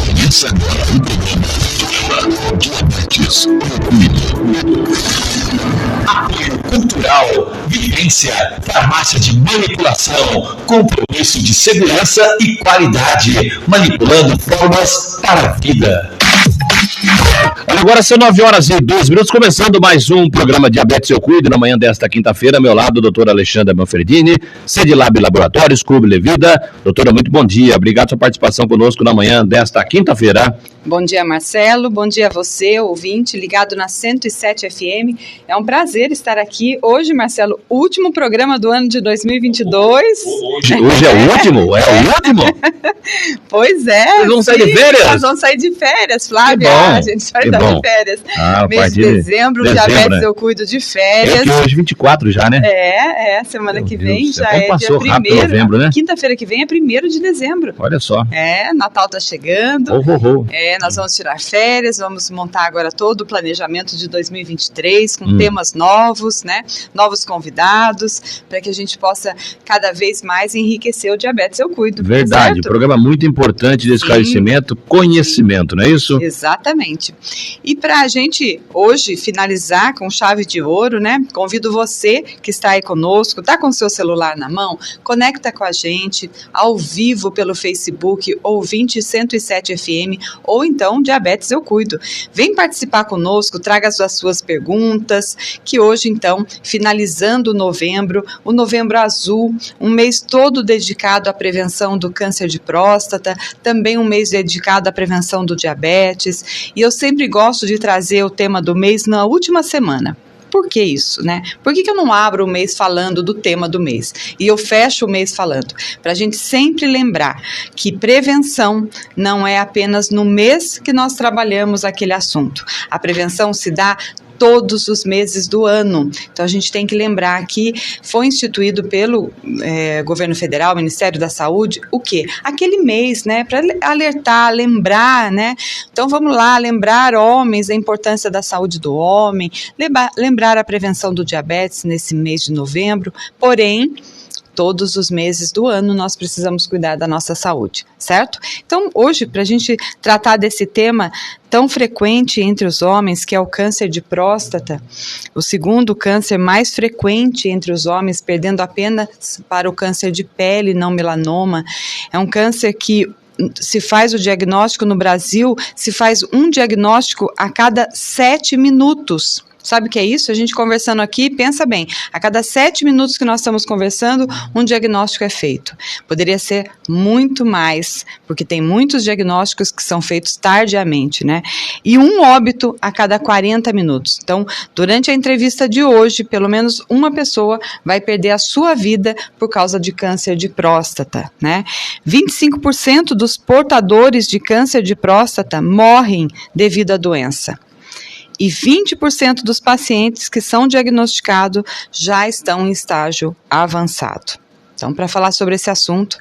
Começa agora o programa Diabetes Cuido. Apoio cultural, vivência, farmácia de manipulação, compromisso de segurança e qualidade, manipulando formas para a vida. Agora são 9h02, começando mais um programa Diabetes Eu Cuido, na manhã desta quinta-feira, ao meu lado, doutora Alexandra Manfredini, Sedilab Laboratórios, Clube Levida. Doutora, muito bom dia, obrigado pela sua participação conosco na manhã desta quinta-feira. Bom dia, Marcelo, bom dia a você, ouvinte, ligado na 107 FM. É um prazer estar aqui hoje, Marcelo, último programa do ano de 2022. Hoje é o último? É o último? Pois é. Vocês vão sair de férias? Nós vamos sair de férias, Flávia. A gente vai estar de férias. Mês de dezembro, Diabetes, né? Eu cuido de férias. É hoje 24 já, né? Semana que vem já é dia 1º. Novembro, né? Quinta-feira que vem é 1º de dezembro. Olha só. Natal tá chegando. Nós vamos tirar férias, vamos montar agora todo o planejamento de 2023 com temas novos, né? Novos convidados, para que a gente possa cada vez mais enriquecer o Diabetes Eu Cuido. Verdade, programa muito importante de esclarecimento, conhecimento, não é isso? Exatamente. E para a gente hoje finalizar com chave de ouro, né? Convido você que está aí conosco, está com seu celular na mão, conecta com a gente ao vivo pelo Facebook, ouvinte 107 FM, ou então Diabetes Eu Cuido. Vem participar conosco, traga as suas perguntas, que hoje então, finalizando o novembro azul, um mês todo dedicado à prevenção do câncer de próstata, também um mês dedicado à prevenção do diabetes, e eu sempre gosto de trazer o tema do mês na última semana. Por que isso, né? Por que eu não abro o mês falando do tema do mês? E eu fecho o mês falando? Para a gente sempre lembrar que prevenção não é apenas no mês que nós trabalhamos aquele assunto. A prevenção se dá todos os meses do ano. Então, a gente tem que lembrar que foi instituído pelo governo federal, Ministério da Saúde, o quê? Aquele mês, né? Para alertar, lembrar, né? Então, vamos lá, lembrar homens, a importância da saúde do homem, lembrar a prevenção do diabetes nesse mês de novembro, porém, todos os meses do ano nós precisamos cuidar da nossa saúde, certo? Então, hoje, para a gente tratar desse tema tão frequente entre os homens, que é o câncer de próstata, o segundo câncer mais frequente entre os homens, perdendo apenas para o câncer de pele, não melanoma, é um câncer que se faz o diagnóstico no Brasil, se faz um diagnóstico a cada 7 minutos. Sabe o que é isso? A gente conversando aqui, pensa bem, a cada 7 minutos que nós estamos conversando, um diagnóstico é feito. Poderia ser muito mais, porque tem muitos diagnósticos que são feitos tardiamente, né? E um óbito a cada 40 minutos. Então, durante a entrevista de hoje, pelo menos uma pessoa vai perder a sua vida por causa de câncer de próstata, né? 25% dos portadores de câncer de próstata morrem devido à doença. E 20% dos pacientes que são diagnosticados já estão em estágio avançado. Então, para falar sobre esse assunto,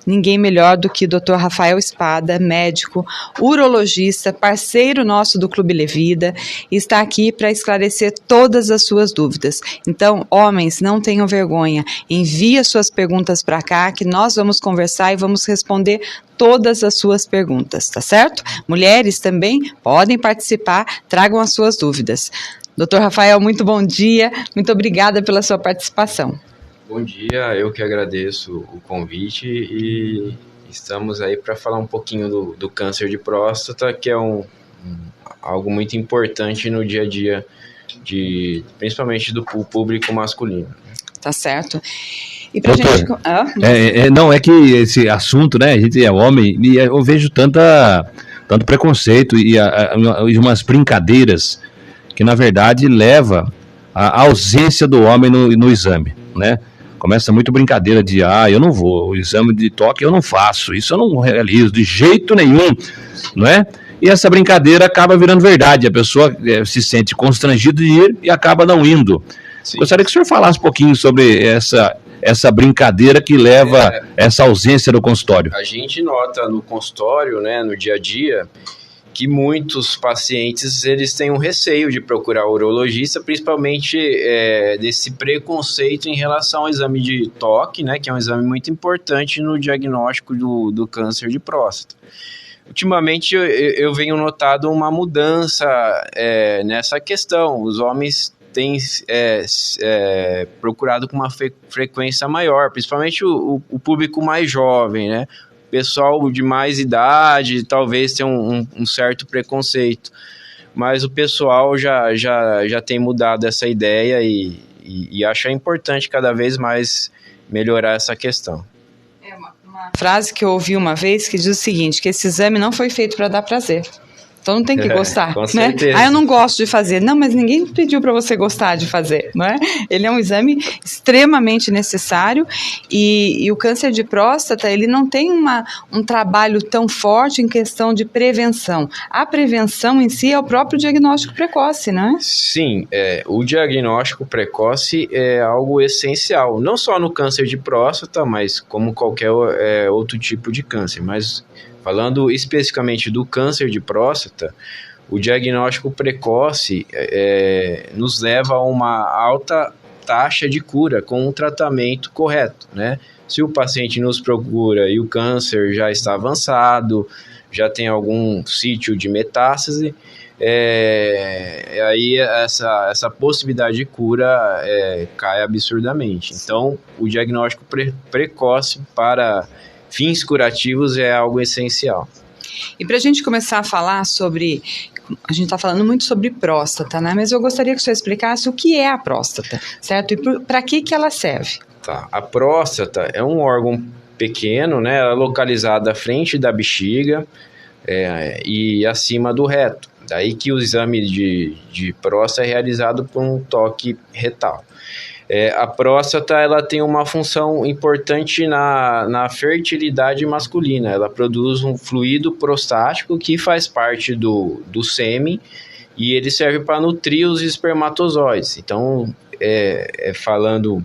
ninguém melhor do que o Dr. Rafael Espada, médico, urologista, parceiro nosso do Clube Levida, está aqui para esclarecer todas as suas dúvidas. Então, homens, não tenham vergonha, envie as suas perguntas para cá, que nós vamos conversar e vamos responder todas as suas perguntas, tá certo? Mulheres também podem participar, tragam as suas dúvidas. Dr. Rafael, muito bom dia, muito obrigada pela sua participação. Bom dia, eu que agradeço o convite e estamos aí para falar um pouquinho do câncer de próstata, que é algo muito importante no dia a dia, principalmente do público masculino. Tá certo. E pra gente... Não, é que esse assunto, né, a gente é homem e eu vejo tanto preconceito e umas brincadeiras que na verdade leva à ausência do homem no exame, né? Começa muito brincadeira de, eu não vou, o exame de toque eu não faço, isso eu não realizo de jeito nenhum, não é? E essa brincadeira acaba virando verdade, a pessoa se sente constrangida de ir e acaba não indo. Sim. Gostaria que o senhor falasse um pouquinho sobre essa brincadeira que leva essa ausência do consultório. A gente nota no consultório, né, no dia a dia, que muitos pacientes eles têm um receio de procurar o urologista, principalmente desse preconceito em relação ao exame de toque, né, que é um exame muito importante no diagnóstico do câncer de próstata. Ultimamente eu venho notado uma mudança nessa questão. Os homens têm procurado com uma frequência maior, principalmente o público mais jovem, né? Pessoal de mais idade talvez tenha um certo preconceito, mas o pessoal já tem mudado essa ideia e acha importante cada vez mais melhorar essa questão. Uma frase que eu ouvi uma vez que diz o seguinte, que esse exame não foi feito para dar prazer. Então não tem que gostar, com né? certeza. Eu não gosto de fazer. Não, mas ninguém pediu para você gostar de fazer, não é? Ele é um exame extremamente necessário e o câncer de próstata, ele não tem um trabalho tão forte em questão de prevenção. A prevenção em si é o próprio diagnóstico precoce, não é? Sim, o diagnóstico precoce é algo essencial, não só no câncer de próstata, mas como qualquer outro tipo de câncer, mas falando especificamente do câncer de próstata, o diagnóstico precoce nos leva a uma alta taxa de cura com um tratamento correto, né? Se o paciente nos procura e o câncer já está avançado, já tem algum sítio de metástase, aí essa possibilidade de cura cai absurdamente. Então, o diagnóstico precoce para fins curativos é algo essencial. E para a gente começar a falar sobre... A gente está falando muito sobre próstata, né? Mas eu gostaria que o senhor explicasse o que é a próstata, certo? E para que ela serve? Tá. A próstata é um órgão pequeno, né? Ela é localizada à frente da bexiga e acima do reto. Daí que o exame de próstata é realizado por um toque retal. A próstata ela tem uma função importante na fertilidade masculina. Ela produz um fluido prostático que faz parte do sêmen e ele serve para nutrir os espermatozoides. Então, falando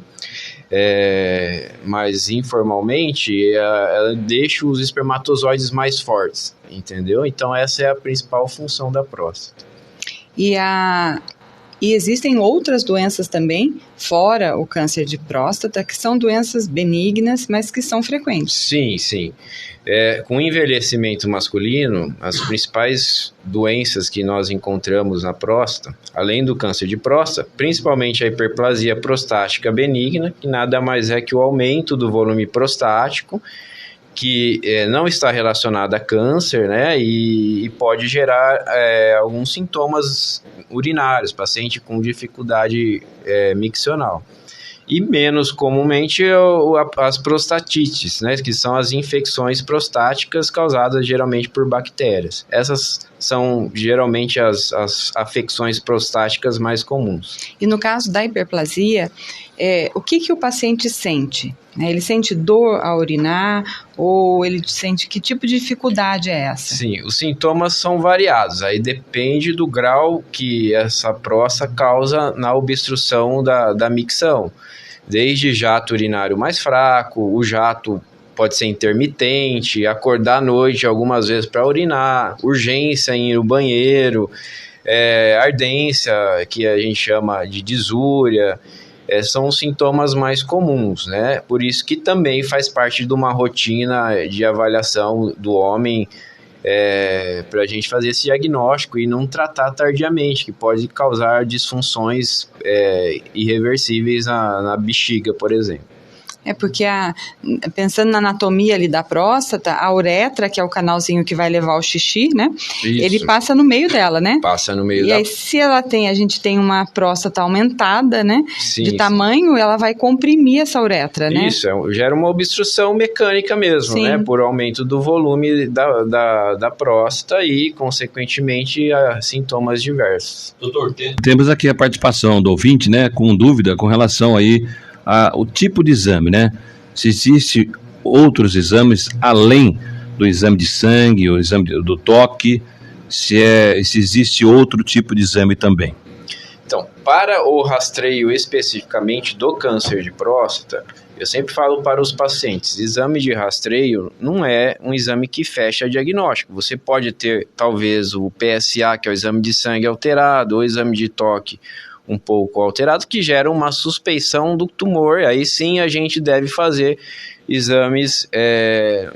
mais informalmente, ela deixa os espermatozoides mais fortes, entendeu? Então, essa é a principal função da próstata. E existem outras doenças também, fora o câncer de próstata, que são doenças benignas, mas que são frequentes. Sim, sim. Com o envelhecimento masculino, as principais doenças que nós encontramos na próstata, além do câncer de próstata, principalmente a hiperplasia prostática benigna, que nada mais é que o aumento do volume prostático, que não está relacionada a câncer, né, e pode gerar alguns sintomas urinários, paciente com dificuldade miccional. E menos comumente as prostatites, né, que são as infecções prostáticas causadas geralmente por bactérias. Essas são geralmente as afecções prostáticas mais comuns. E no caso da hiperplasia, o que o paciente sente? Ele sente dor ao urinar ou ele sente que tipo de dificuldade é essa? Sim, os sintomas são variados, aí depende do grau que essa próstata causa na obstrução da micção. Desde jato urinário mais fraco, o jato pode ser intermitente, acordar à noite algumas vezes para urinar, urgência em ir no banheiro, ardência, que a gente chama de disúria, são os sintomas mais comuns, né? Por isso que também faz parte de uma rotina de avaliação do homem para a gente fazer esse diagnóstico e não tratar tardiamente, que pode causar disfunções irreversíveis na bexiga, por exemplo. Porque pensando na anatomia ali da próstata, a uretra, que é o canalzinho que vai levar o xixi, né? Isso. Ele passa no meio dela, né? Passa no meio e aí, se a gente tem uma próstata aumentada, né? Sim, de tamanho, ela vai comprimir essa uretra, né? Isso, gera uma obstrução mecânica mesmo, sim, né? Por aumento do volume da próstata e, consequentemente, sintomas diversos. Doutor, temos aqui a participação do ouvinte, né? Com dúvida com relação aí o tipo de exame, né? Se existe outros exames além do exame de sangue, o exame do toque, se existe outro tipo de exame também. Então, para o rastreio especificamente do câncer de próstata, Eu sempre falo para os pacientes, exame de rastreio não é um exame que fecha diagnóstico. Você pode ter, talvez, o PSA, que é o exame de sangue alterado, ou exame de toque um pouco alterado, que gera uma suspeição do tumor. Aí sim a gente deve fazer exames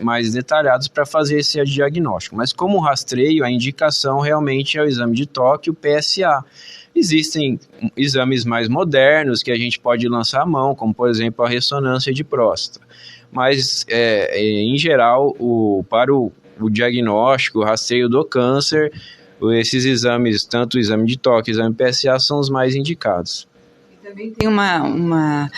mais detalhados para fazer esse diagnóstico. Mas como rastreio, a indicação realmente é o exame de toque e o PSA. Existem exames mais modernos que a gente pode lançar a mão, como por exemplo a ressonância de próstata. Mas, em geral, para o diagnóstico, o rastreio do câncer, esses exames, tanto o exame de toque e o exame PSA, são os mais indicados. E também tem uma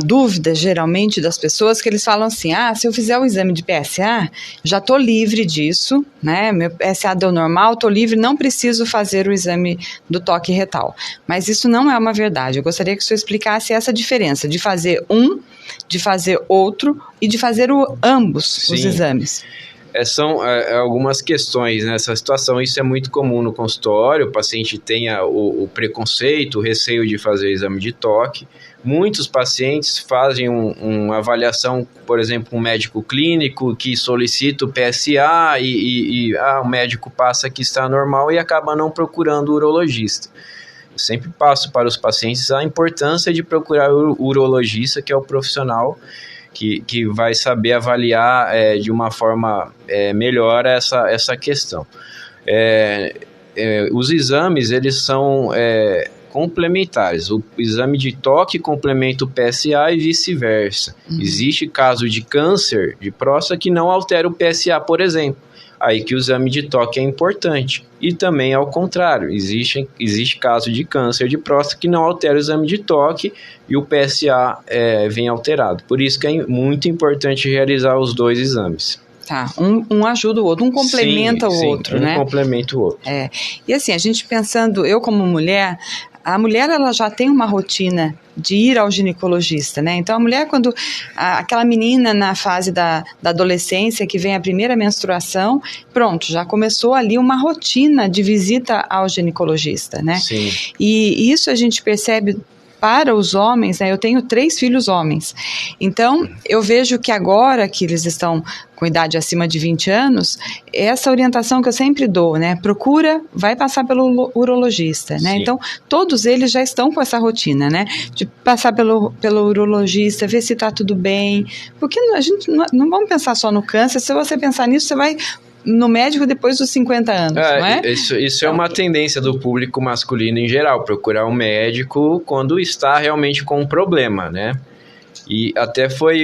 dúvida, geralmente, das pessoas, que eles falam assim, se eu fizer o exame de PSA, já estou livre disso, né, meu PSA deu normal, estou livre, não preciso fazer o exame do toque retal. Mas isso não é uma verdade. Eu gostaria que o senhor explicasse essa diferença de fazer de fazer outro e de fazer ambos os exames. São algumas questões nessa situação. Isso é muito comum no consultório, o paciente tenha o preconceito, o receio de fazer exame de toque. Muitos pacientes fazem uma avaliação, por exemplo, um médico clínico que solicita o PSA e o médico passa que está normal e acaba não procurando o urologista. Eu sempre passo para os pacientes a importância de procurar o urologista, que é o profissional que vai saber avaliar de uma forma melhor essa questão. Os exames, eles são complementares. O exame de toque complementa o PSA e vice-versa. Existe caso de câncer de próstata que não altera o PSA, por exemplo. Aí que o exame de toque é importante. E também ao contrário, existe caso de câncer de próstata que não altera o exame de toque e o PSA vem alterado. Por isso que é muito importante realizar os dois exames. Tá, um ajuda o outro, um complementa o outro, né? Um complementa o outro. E assim, a gente pensando, eu como mulher, a mulher ela já tem uma rotina de ir ao ginecologista, né? Então a mulher, quando aquela menina na fase da adolescência que vem a primeira menstruação, pronto, já começou ali uma rotina de visita ao ginecologista, né? Sim. E isso a gente percebe para os homens, né? Eu tenho 3 filhos homens, então eu vejo que agora que eles estão com idade acima de 20 anos, essa orientação que eu sempre dou, né? Vai passar pelo urologista, né? Sim. Então, todos eles já estão com essa rotina, né? De passar pelo urologista, ver se está tudo bem, porque a gente não vamos pensar só no câncer. Se você pensar nisso, você vai no médico depois dos 50 anos, não é? Isso é uma tendência do público masculino em geral, procurar um médico quando está realmente com um problema, né? E até foi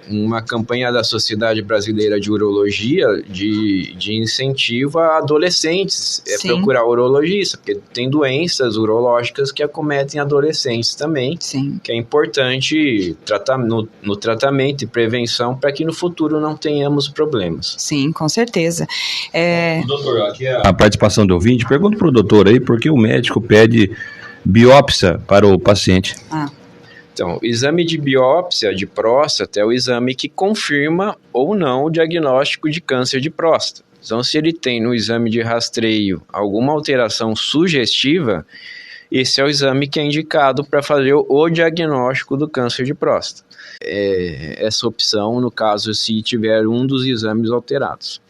uma campanha da Sociedade Brasileira de Urologia de incentivo a adolescentes procurar urologista, porque tem doenças urológicas que acometem adolescentes também. Sim. Que é importante no tratamento e prevenção para que no futuro não tenhamos problemas. Sim, com certeza. Doutor, aqui é a participação do ouvinte. Pergunta para o doutor aí por que o médico pede biópsia para o paciente. Então, o exame de biópsia de próstata é o exame que confirma ou não o diagnóstico de câncer de próstata. Então, se ele tem no exame de rastreio alguma alteração sugestiva, esse é o exame que é indicado para fazer o diagnóstico do câncer de próstata. Essa opção, no caso, se tiver um dos exames alterados.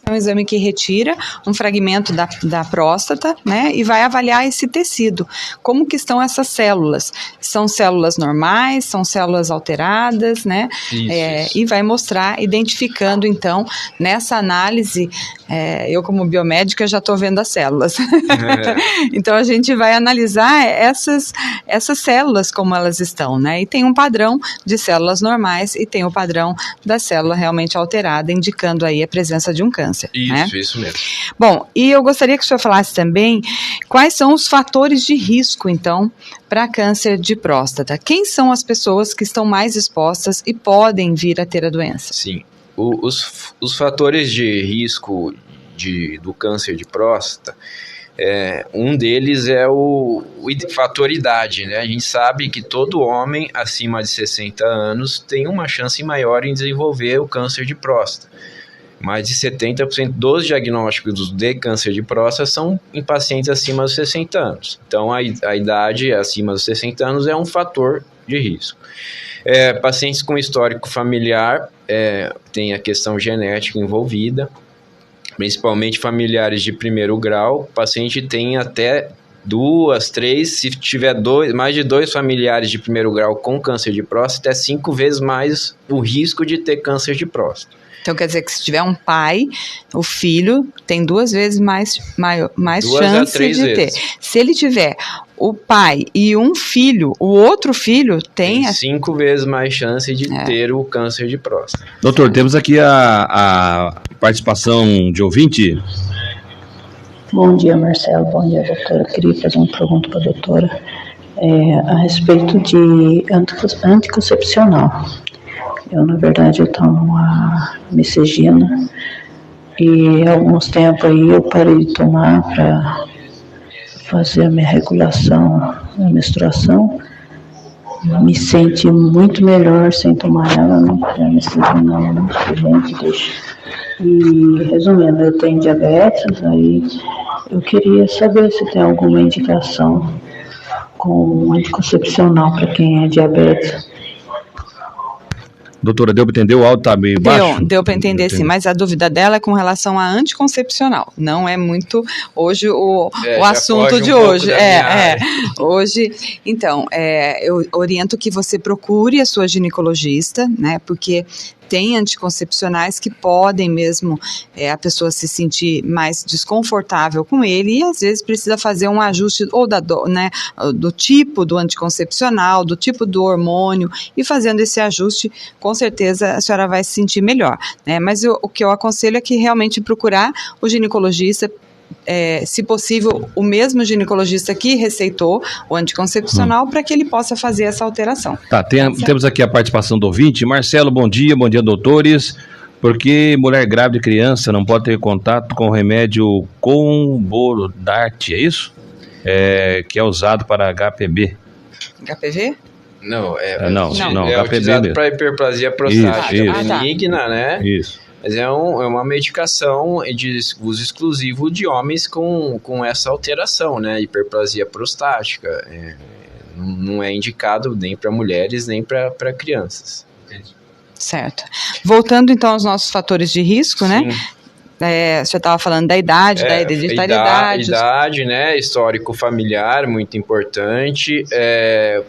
É um exame que retira um fragmento da próstata, né, e vai avaliar esse tecido. Como que estão essas células? São células normais? São células alteradas, né? Isso. E vai mostrar, identificando, então, nessa análise, eu como biomédica já estou vendo as células. Então, a gente vai analisar essas células, como elas estão, né? E tem um padrão de células normais e tem o padrão da célula realmente alterada, indicando aí a presença de um câncer. Isso mesmo. Bom, e eu gostaria que o senhor falasse também quais são os fatores de risco, então, para câncer de próstata. Quem são as pessoas que estão mais expostas e podem vir a ter a doença? Sim, os fatores de risco do câncer de próstata, um deles é o fator idade, né? A gente sabe que todo homem acima de 60 anos tem uma chance maior em desenvolver o câncer de próstata. mais de 70% dos diagnósticos de câncer de próstata são em pacientes acima dos 60 anos. Então, a idade acima dos 60 anos é um fator de risco. Pacientes com histórico familiar, tem a questão genética envolvida, principalmente familiares de primeiro grau. O paciente tem até 2, 3, se tiver mais de 2 familiares de primeiro grau com câncer de próstata, é 5 vezes mais o risco de ter câncer de próstata. Então quer dizer que se tiver um pai, o filho tem 2 vezes mais 2 chance a 3 de vezes. ter. Se ele tiver o pai e um filho, o outro filho tem 5 vezes mais chance de ter o câncer de próstata. Doutor, temos aqui a participação de ouvinte. Bom dia, Marcelo. Bom dia, doutora. Eu queria fazer uma pergunta para a doutora a respeito de anticoncepcional. Na verdade, eu tomo a Mesegina e há alguns tempos aí eu parei de tomar para fazer a minha regulação da menstruação. Me senti muito melhor sem tomar ela, né? A Mesegina é muito gente deixa. E, resumindo, eu tenho diabetes, aí eu queria saber se tem alguma indicação com anticoncepcional para quem é diabetes. Doutora, deu para entender? O áudio está meio baixo? Deu para entender sim, mas a dúvida dela é com relação à anticoncepcional. Não é muito hoje o assunto de hoje. Hoje, então, eu oriento que você procure a sua ginecologista, né? Porque tem anticoncepcionais que podem mesmo a pessoa se sentir mais desconfortável com ele e às vezes precisa fazer um ajuste ou do tipo do anticoncepcional, do tipo do hormônio, e fazendo esse ajuste, com certeza a senhora vai se sentir melhor, né? Mas o que eu aconselho é que realmente procurar o ginecologista, se possível, o mesmo ginecologista que receitou o anticoncepcional, para que ele possa fazer essa alteração. Tá, temos aqui a participação do ouvinte. Marcelo, bom dia, doutores. Por que mulher grávida e criança não pode ter contato com o remédio Combodart, é isso? Que é usado para HPV. HPV? Não, não, é HPV utilizado para hiperplasia prostática benigna, né? Isso. Mas é uma medicação de uso exclusivo de homens com essa alteração, né? Hiperplasia prostática. Não é indicado nem para mulheres, nem para crianças. Certo. Voltando então aos nossos fatores de risco, né? Você estava falando da idade, da hereditariedade. Idade, né? Histórico familiar, muito importante.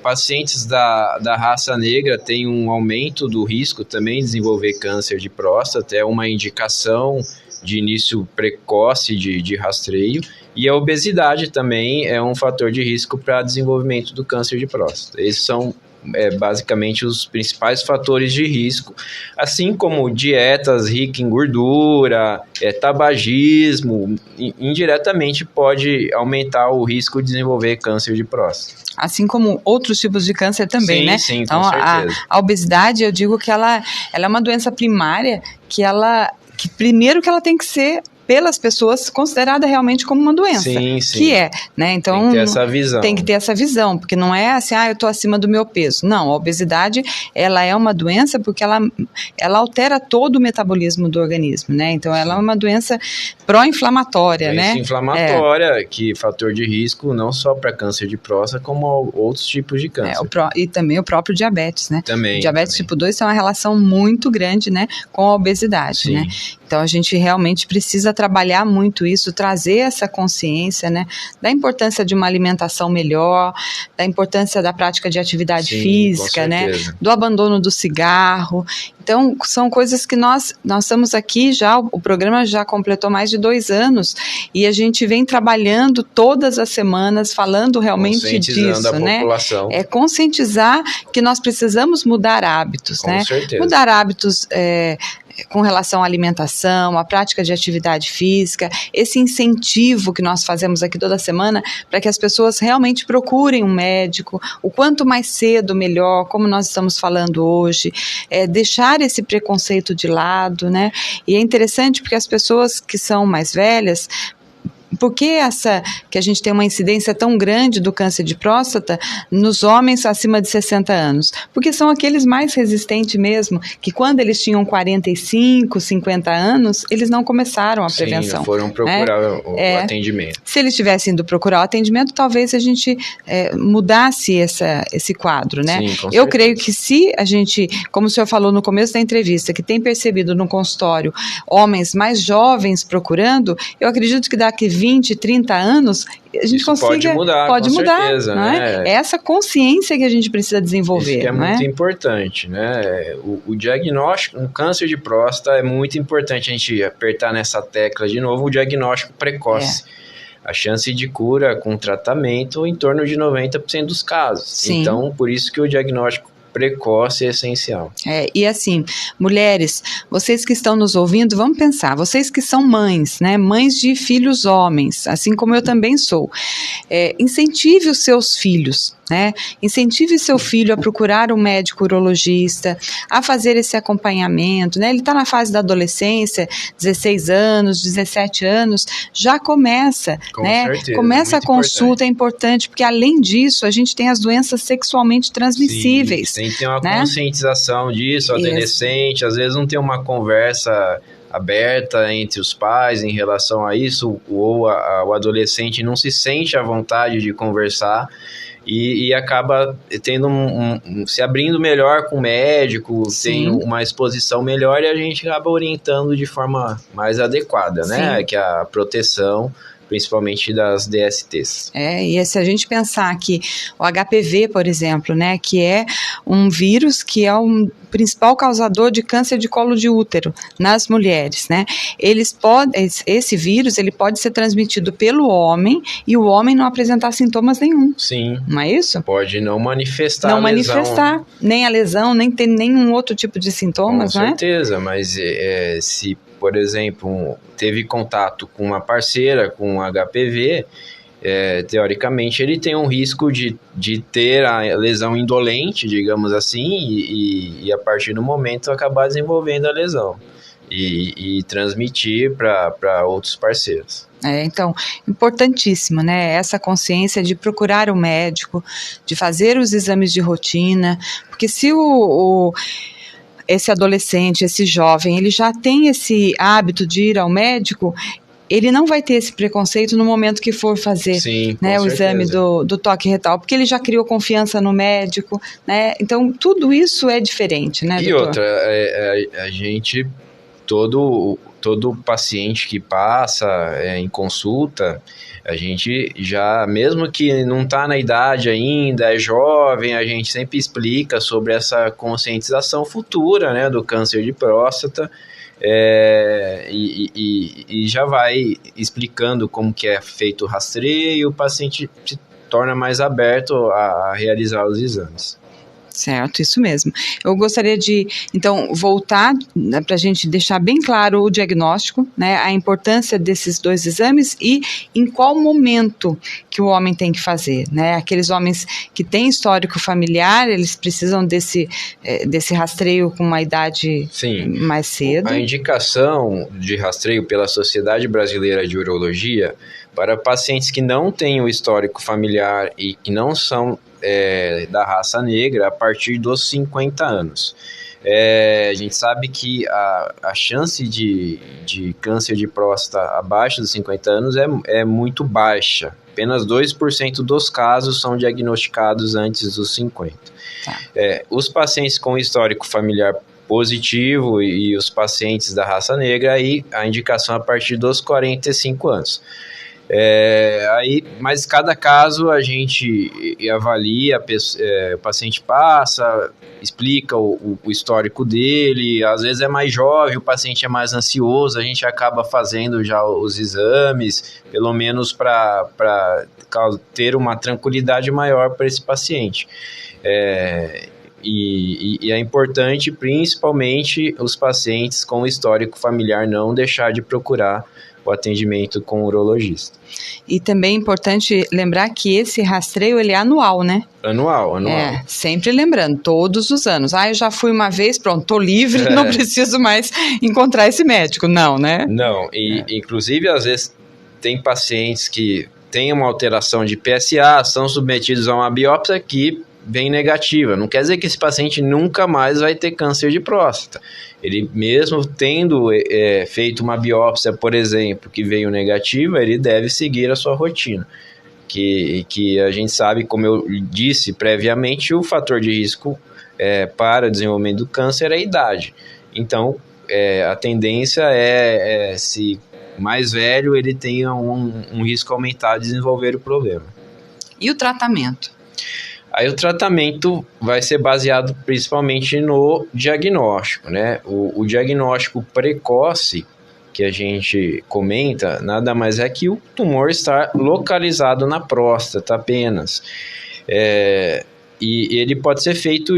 Pacientes da raça negra têm um aumento do risco também de desenvolver câncer de próstata, é uma indicação de início precoce de rastreio. E a obesidade também é um fator de risco para desenvolvimento do câncer de próstata. Esses são basicamente os principais fatores de risco, assim como dietas ricas em gordura, tabagismo, indiretamente pode aumentar o risco de desenvolver câncer de próstata. Assim como outros tipos de câncer também, né? Sim, então, com certeza. A obesidade, eu digo que ela é uma doença primária que primeiro que ela tem que ser pelas pessoas considerada realmente como uma doença. Sim. Que né? Então, tem que ter essa visão. Tem que ter essa visão, porque não é assim, eu estou acima do meu peso. Não, a obesidade, ela é uma doença porque ela altera todo o metabolismo do organismo, né? Então, ela é uma doença pró-inflamatória, né? Inflamatória, que fator de risco não só para câncer de próstata, como outros tipos de câncer. E também o próprio diabetes, né? Também. O diabetes tipo 2 tem uma relação muito grande, né, com a obesidade, né? Então, a gente realmente precisa trabalhar muito isso, trazer essa consciência, né, da importância de uma alimentação melhor, da importância da prática de atividade física, né, do abandono do cigarro. Então, são coisas que nós estamos aqui já, o programa já completou mais de 2 anos e a gente vem trabalhando todas as semanas, falando realmente disso, né? População. Conscientizar que nós precisamos mudar hábitos, Com né? certeza. Mudar hábitos com relação à alimentação, à prática de atividade física, esse incentivo que nós fazemos aqui toda semana para que as pessoas realmente procurem um médico, o quanto mais cedo melhor, como nós estamos falando hoje, deixar esse preconceito de lado, né? E é interessante porque as pessoas que são mais velhas, por que que a gente tem uma incidência tão grande do câncer de próstata nos homens acima de 60 anos? Porque são aqueles mais resistentes mesmo, que quando eles tinham 45, 50 anos, eles não começaram a prevenção. Sim, foram procurar o atendimento. Se eles tivessem ido procurar o atendimento, talvez a gente mudasse esse quadro, né? Sim, com certeza. Eu creio que se a gente, como o senhor falou no começo da entrevista, que tem percebido no consultório homens mais jovens procurando, eu acredito que daqui 20, 30 anos, a gente consiga... Pode mudar, certeza, não é? É essa consciência que a gente precisa desenvolver. Isso que é muito importante, né? O diagnóstico, no câncer de próstata, é muito importante a gente apertar nessa tecla de novo, o diagnóstico precoce. A chance de cura com tratamento em torno de 90% dos casos. Sim. Então, por isso que o diagnóstico precoce é essencial. E assim, mulheres, vocês que estão nos ouvindo, vamos pensar, vocês que são mães, né, mães de filhos homens, assim como eu também sou, incentive os seus filhos, né, incentive seu filho a procurar um médico urologista, a fazer esse acompanhamento, né, ele está na fase da adolescência, 16 anos, 17 anos, já começa, Com né, certeza, começa a consulta, importante. é importante, porque além disso, a gente tem as doenças sexualmente transmissíveis. Sim, tem que ter uma conscientização disso, o adolescente, às vezes não tem uma conversa aberta entre os pais em relação a isso, ou o adolescente não se sente à vontade de conversar e acaba tendo se abrindo melhor com o médico, tem uma exposição melhor e a gente acaba orientando de forma mais adequada, né? Que é a proteção, principalmente das DSTs. E se a gente pensar que o HPV, por exemplo, né, que é um vírus que é o principal causador de câncer de colo de útero nas mulheres, né, esse vírus, ele pode ser transmitido pelo homem e o homem não apresentar sintomas nenhum. Sim. Não é isso? Pode não manifestar não a manifestar nem a lesão, nem ter nenhum outro tipo de sintomas, Com certeza, mas se, por exemplo, teve contato com uma parceira com HPV, teoricamente ele tem um risco de ter a lesão indolente, digamos assim, e a partir do momento acabar desenvolvendo a lesão e transmitir para outros parceiros. Então, importantíssimo, né? Essa consciência de procurar o médico, de fazer os exames de rotina, porque se esse adolescente, esse jovem, ele já tem esse hábito de ir ao médico, ele não vai ter esse preconceito no momento que for fazer o exame do toque retal, porque ele já criou confiança no médico, né? Então, tudo isso é diferente, né, doutor? E outra, a gente, todo paciente que passa em consulta, a gente já, mesmo que não está na idade ainda, é jovem, a gente sempre explica sobre essa conscientização futura, né, do câncer de próstata, e já vai explicando como que é feito o rastreio, e o paciente se torna mais aberto a realizar os exames. Certo, isso mesmo. Eu gostaria de, então, voltar para a gente deixar bem claro o diagnóstico, né, a importância desses dois exames e em qual momento que o homem tem que fazer, né? Aqueles homens que têm histórico familiar, eles precisam desse rastreio com uma idade mais cedo. A indicação de rastreio pela Sociedade Brasileira de Urologia para pacientes que não têm o histórico familiar e que não são da raça negra a partir dos 50 anos. A gente sabe que a chance de câncer de próstata abaixo dos 50 anos é muito baixa. Apenas 2% dos casos são diagnosticados antes dos 50. Os pacientes com histórico familiar positivo e os pacientes da raça negra, aí a indicação a partir dos 45 anos. Mas cada caso a gente avalia, o paciente passa, explica o histórico dele, às vezes é mais jovem, o paciente é mais ansioso, a gente acaba fazendo já os exames, pelo menos para ter uma tranquilidade maior para esse paciente. E é importante, principalmente, os pacientes com histórico familiar não deixar de procurar o atendimento com o urologista. E também é importante lembrar que esse rastreio, ele é anual, né? Anual. Sempre lembrando, todos os anos. Eu já fui uma vez, pronto, tô livre, não preciso mais encontrar esse médico. Não, né? Não, inclusive às vezes tem pacientes que têm uma alteração de PSA, são submetidos a uma biópsia que vem negativa. Não quer dizer que esse paciente nunca mais vai ter câncer de próstata. Ele mesmo tendo feito uma biópsia, por exemplo, que veio negativa, ele deve seguir a sua rotina. Que a gente sabe, como eu disse previamente, o fator de risco para o desenvolvimento do câncer é a idade. Então, a tendência se mais velho, ele tenha um risco aumentado de desenvolver o problema. E o tratamento? Aí o tratamento vai ser baseado principalmente no diagnóstico, né? O diagnóstico precoce que a gente comenta, nada mais é que o tumor estar localizado na próstata apenas. E ele pode ser feito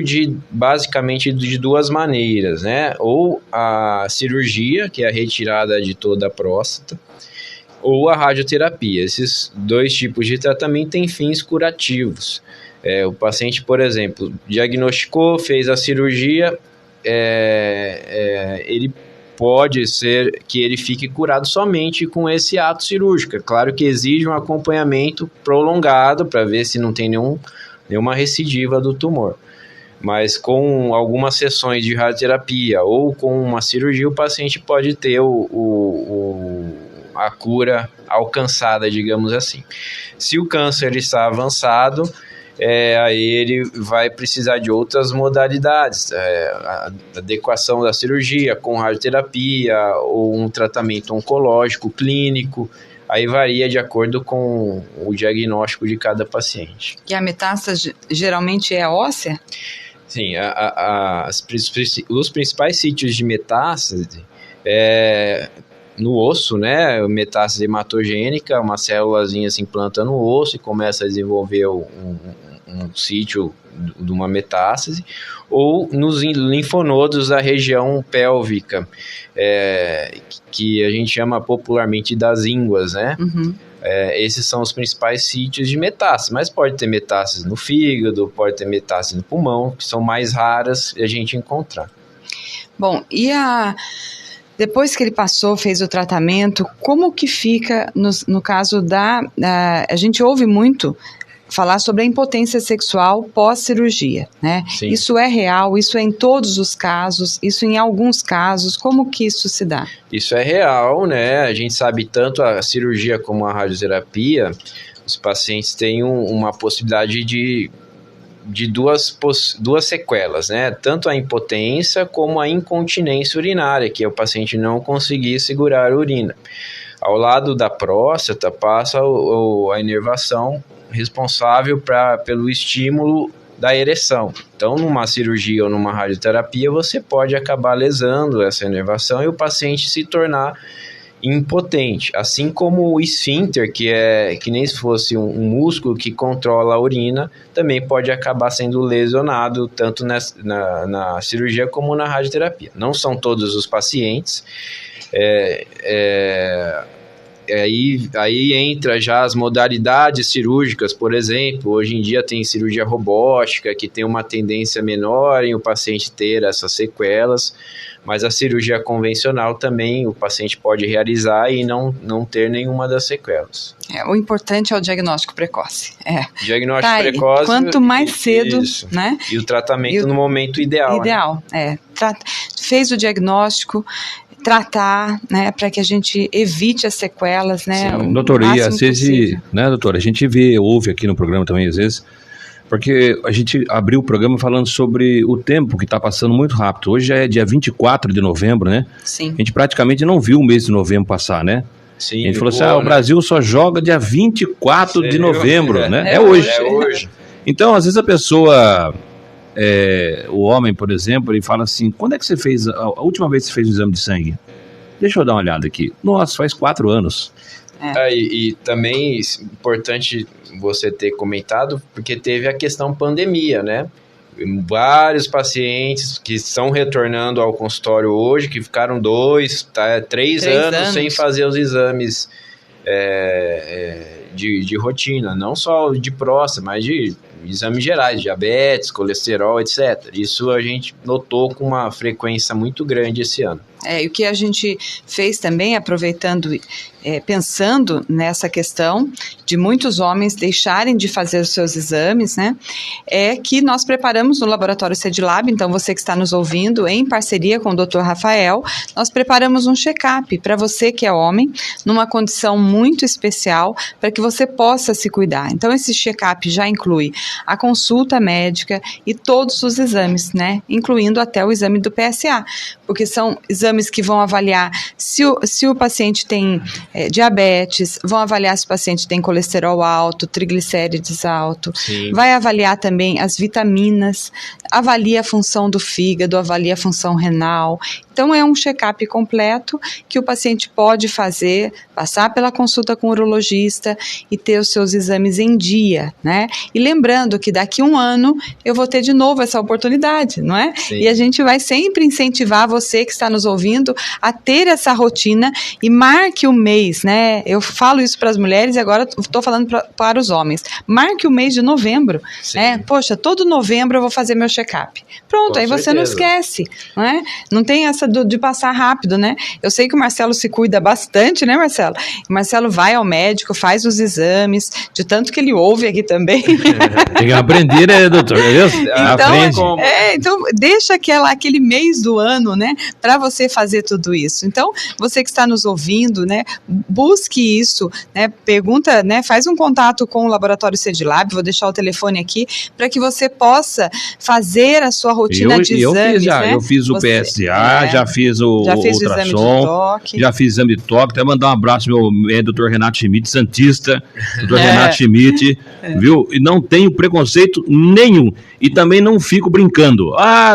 basicamente de duas maneiras, né? Ou a cirurgia, que é a retirada de toda a próstata, ou a radioterapia. Esses dois tipos de tratamento têm fins curativos. O paciente, por exemplo, diagnosticou, fez a cirurgia, ele pode ser que ele fique curado somente com esse ato cirúrgico. É claro que exige um acompanhamento prolongado para ver se não tem nenhuma recidiva do tumor. Mas com algumas sessões de radioterapia ou com uma cirurgia, o paciente pode ter a cura alcançada, digamos assim. Se o câncer está avançado, aí ele vai precisar de outras modalidades, a adequação da cirurgia com radioterapia ou um tratamento oncológico clínico. Aí varia de acordo com o diagnóstico de cada paciente. E a metástase geralmente é óssea? Sim, os principais sítios de metástase no osso, né? Metástase hematogênica, uma célulazinha se implanta no osso e começa a desenvolver um sítio de uma metástase, ou nos linfonodos da região pélvica, que a gente chama popularmente das ínguas, né? Uhum. Esses são os principais sítios de metástase, mas pode ter metástase no fígado, pode ter metástase no pulmão, que são mais raras de a gente encontrar. Bom, depois que ele fez o tratamento, como que fica no caso a gente ouve muito falar sobre a impotência sexual pós-cirurgia, né? Sim. Isso é real, isso é em todos os casos, isso em alguns casos, como que isso se dá? Isso é real, né? A gente sabe tanto a cirurgia como a radioterapia, os pacientes têm uma possibilidade de duas sequelas, né? Tanto a impotência como a incontinência urinária, que é o paciente não conseguir segurar a urina. Ao lado da próstata passa a inervação responsável pelo estímulo da ereção. Então, numa cirurgia ou numa radioterapia, você pode acabar lesando essa inervação e o paciente se tornar impotente. Assim como o esfíncter, que nem se fosse um músculo que controla a urina, também pode acabar sendo lesionado tanto na cirurgia como na radioterapia. Não são todos os pacientes. Aí entra já as modalidades cirúrgicas, por exemplo, hoje em dia tem cirurgia robótica, que tem uma tendência menor em o paciente ter essas sequelas, mas a cirurgia convencional também o paciente pode realizar e não ter nenhuma das sequelas. O importante é o diagnóstico precoce. Diagnóstico precoce. Quanto mais cedo, né? E o tratamento no momento ideal. Ideal, né? Fez o diagnóstico, tratar, né, para que a gente evite as sequelas, né? Sim, doutora, e às vezes, né, doutora, a gente ouve aqui no programa também, às vezes, porque a gente abriu o programa falando sobre o tempo que está passando muito rápido. Hoje já é dia 24 de novembro, né? Sim. A gente praticamente não viu o mês de novembro passar, né? Sim. A gente falou assim, o Brasil só joga dia 24 de novembro, né? É hoje. É hoje. Então, às vezes a pessoa... o homem, por exemplo, ele fala assim, quando é que você fez, a última vez que você fez o exame de sangue? Deixa eu dar uma olhada aqui. Nossa, faz 4 anos. E também importante você ter comentado, porque teve a questão pandemia, né? Vários pacientes que estão retornando ao consultório hoje, que ficaram 3 anos sem fazer os exames de rotina, não só de próstata, mas de exames gerais, diabetes, colesterol, etc. Isso a gente notou com uma frequência muito grande esse ano. E o que a gente fez também, aproveitando, pensando nessa questão de muitos homens deixarem de fazer os seus exames, né, é que nós preparamos no Laboratório CEDLAB, então você que está nos ouvindo, em parceria com o Dr. Rafael, nós preparamos um check-up para você que é homem, numa condição muito especial, para que você possa se cuidar. Então esse check-up já inclui a consulta médica e todos os exames, né, incluindo até o exame do PSA, porque são exames que vão avaliar se o paciente tem diabetes, vão avaliar se o paciente tem colesterol alto, triglicérides alto, Sim. vai avaliar também as vitaminas, avalia a função do fígado, avalia a função renal. Então é um check-up completo que o paciente pode fazer, passar pela consulta com o urologista e ter os seus exames em dia, né? E lembrando que daqui a um ano eu vou ter de novo essa oportunidade, não é? Sim. E a gente vai sempre incentivar você que está nos ouvindo a ter essa rotina e marque o mês, né? Eu falo isso para as mulheres e agora estou falando para os homens. Marque o mês de novembro, Sim. né? Poxa, todo novembro eu vou fazer meu check-up. Pronto, Com aí você não certeza. esquece, não é? Não tem essa de passar rápido, né? Eu sei que o Marcelo se cuida bastante, né, Marcelo? O Marcelo vai ao médico, faz os exames, de tanto que ele ouve aqui também. Tem que aprender, né, doutor? Aprende. Então deixa aquele mês do ano, né, para você fazer tudo isso. Então, você que está nos ouvindo, né, busque isso, né, pergunta, né, faz um contato com o Laboratório CEDLAB, vou deixar o telefone aqui, para que você possa fazer a sua rotina de exames, né? Eu fiz o PSA, já fiz o fez o exame de ultrassom, toque. já fiz exame de toque, até mandar um abraço ao meu Dr. Renato Schmidt, Santista, Dr. Renato Schmidt, viu? E não tenho preconceito nenhum, e também não fico brincando. Lá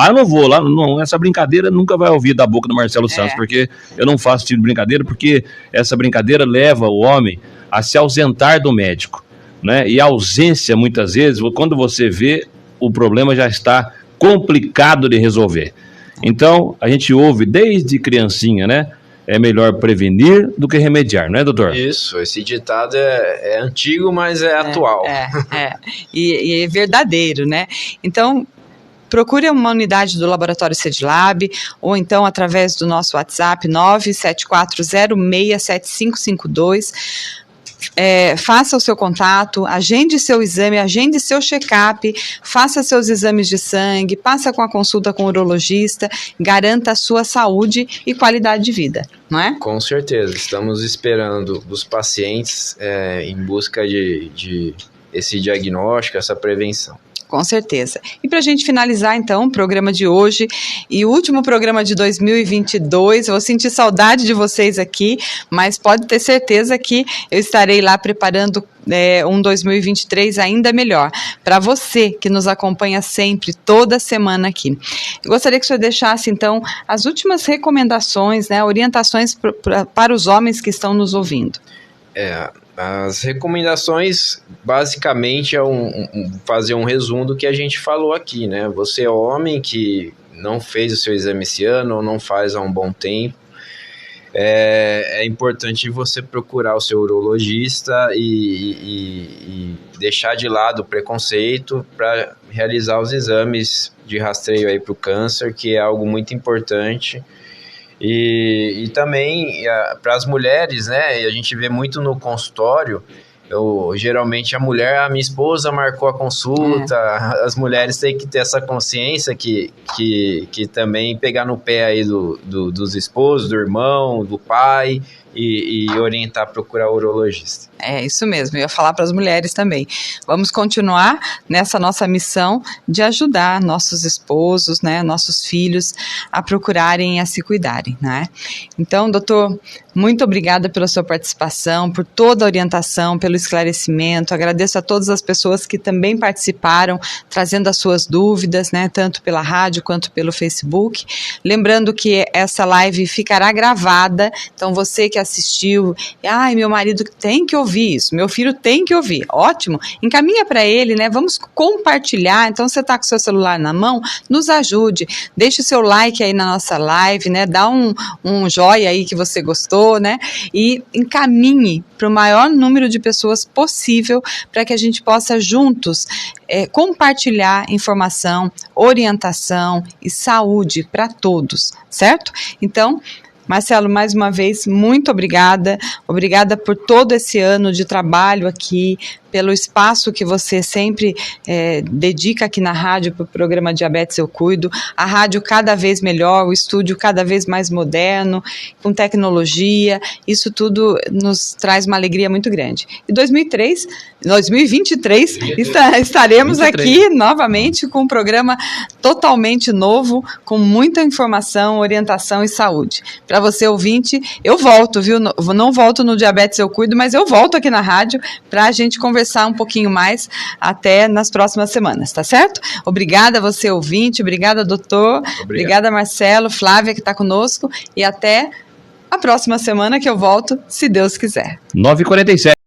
eu não vou, essa brincadeira nunca vai ouvir da boca do Marcelo Santos, porque eu não faço tipo de brincadeira, porque essa brincadeira leva o homem a se ausentar do médico, né? E a ausência, muitas vezes, quando você vê, o problema já está complicado de resolver. Então, a gente ouve desde criancinha, né? É melhor prevenir do que remediar, não é, doutor? Isso, esse ditado é antigo, mas é atual. E é verdadeiro, né? Então, procure uma unidade do Laboratório CEDLAB ou então através do nosso WhatsApp 974067552. Faça o seu contato, agende seu exame, agende seu check-up, faça seus exames de sangue, passa com a consulta com o urologista, garanta a sua saúde e qualidade de vida, não é? Com certeza, estamos esperando dos pacientes em busca de esse diagnóstico, essa prevenção. Com certeza. E para a gente finalizar, então, o programa de hoje e o último programa de 2022, eu vou sentir saudade de vocês aqui, mas pode ter certeza que eu estarei lá preparando um 2023 ainda melhor, para você que nos acompanha sempre, toda semana aqui. Eu gostaria que o senhor deixasse, então, as últimas recomendações, né, orientações para os homens que estão nos ouvindo. As recomendações, basicamente, é fazer um resumo do que a gente falou aqui, né? Você é homem que não fez o seu exame esse ano ou não faz há um bom tempo, é importante você procurar o seu urologista e deixar de lado o preconceito para realizar os exames de rastreio aí para o câncer, que é algo muito importante. E também para as mulheres, né? A gente vê muito no consultório. Geralmente a minha esposa marcou a consulta. As mulheres têm que ter essa consciência que também pegar no pé aí dos esposos, do irmão, do pai e orientar a procurar o urologista. É isso mesmo, eu ia falar para as mulheres também. Vamos continuar nessa nossa missão de ajudar nossos esposos, né, nossos filhos a procurarem e a se cuidarem, né? Então, doutor, muito obrigada pela sua participação, por toda a orientação, pelo esclarecimento. Agradeço a todas as pessoas que também participaram, trazendo as suas dúvidas, né, tanto pela rádio quanto pelo Facebook. Lembrando que essa live ficará gravada, então você que que assistiu, ai, meu marido tem que ouvir isso, meu filho tem que ouvir, ótimo, encaminha para ele, né? Vamos compartilhar. Então, você está com o seu celular na mão, nos ajude, deixe o seu like aí na nossa live, né? Dá um joia aí que você gostou, né? E encaminhe para o maior número de pessoas possível para que a gente possa juntos compartilhar informação, orientação e saúde para todos, certo? Então, Marcelo, mais uma vez, muito obrigada. Obrigada por todo esse ano de trabalho aqui, pelo espaço que você sempre dedica aqui na rádio para o programa Diabetes Eu Cuido. A rádio cada vez melhor, o estúdio cada vez mais moderno, com tecnologia. Isso tudo nos traz uma alegria muito grande. E 2023 estaremos aqui novamente com um programa totalmente novo, com muita informação, orientação e saúde. Para você, ouvinte, eu volto, viu? Não volto no Diabetes Eu Cuido, mas eu volto aqui na rádio para a gente conversar um pouquinho mais até nas próximas semanas, tá certo? Obrigada a você, ouvinte, obrigada, doutor, obrigada, Marcelo, Flávia, que está conosco, e até a próxima semana que eu volto, se Deus quiser. 9h47.